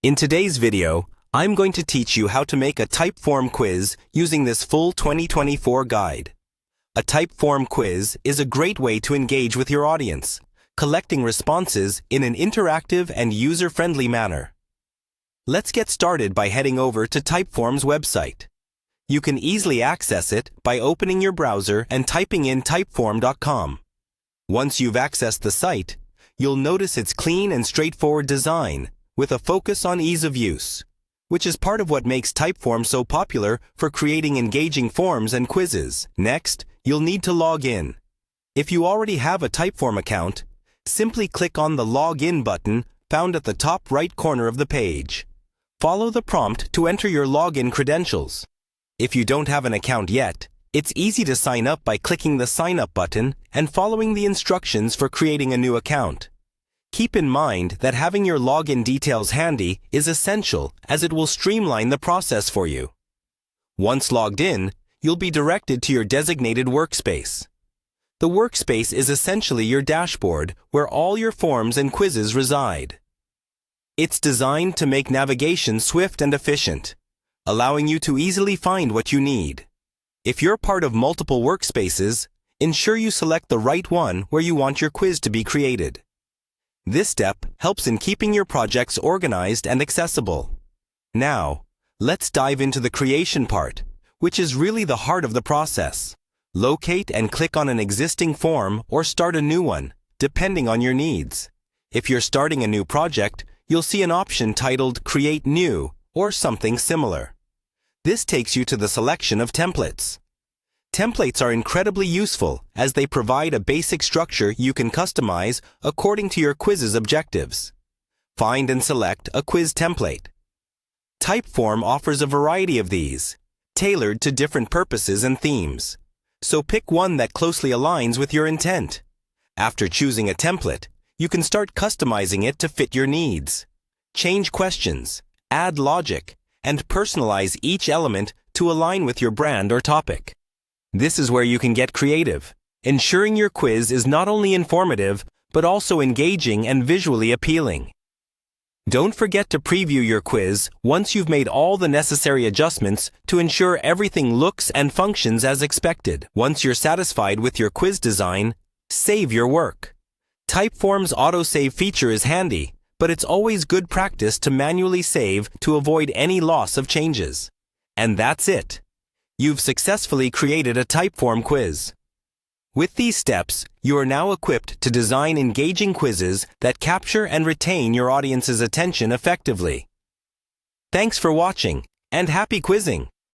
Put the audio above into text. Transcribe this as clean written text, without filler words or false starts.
In today's video, I'm going to teach you how to make a Typeform quiz using this full 2024 guide. A Typeform quiz is a great way to engage with your audience, collecting responses in an interactive and user-friendly manner. Let's get started by heading over to Typeform's website. You can easily access it by opening your browser and typing in typeform.com. Once you've accessed the site, you'll notice its clean and straightforward design, with a focus on ease of use, which is part of what makes Typeform so popular for creating engaging forms and quizzes. Next, you'll need to log in. If you already have a Typeform account, simply click on the Login button found at the top right corner of the page. Follow the prompt to enter your login credentials. If you don't have an account yet, it's easy to sign up by clicking the Sign Up button and following the instructions for creating a new account. Keep in mind that having your login details handy is essential, as it will streamline the process for you. Once logged in, you'll be directed to your designated workspace. The workspace is essentially your dashboard where all your forms and quizzes reside. It's designed to make navigation swift and efficient, allowing you to easily find what you need. If you're part of multiple workspaces, ensure you select the right one where you want your quiz to be created. This step helps in keeping your projects organized and accessible. Now, let's dive into the creation part, which is really the heart of the process. Locate and click on an existing form or start a new one, depending on your needs. If you're starting a new project, you'll see an option titled Create New or something similar. This takes you to the selection of templates. Templates are incredibly useful as they provide a basic structure you can customize according to your quiz's objectives. Find and select a quiz template. Typeform offers a variety of these, tailored to different purposes and themes. So pick one that closely aligns with your intent. After choosing a template, you can start customizing it to fit your needs. Change questions, add logic, and personalize each element to align with your brand or topic. This is where you can get creative, ensuring your quiz is not only informative, but also engaging and visually appealing. Don't forget to preview your quiz once you've made all the necessary adjustments to ensure everything looks and functions as expected. Once you're satisfied with your quiz design, save your work. Typeform's autosave feature is handy, but it's always good practice to manually save to avoid any loss of changes. And that's it. You've successfully created a Typeform quiz. With these steps, you are now equipped to design engaging quizzes that capture and retain your audience's attention effectively. Thanks for watching, and happy quizzing!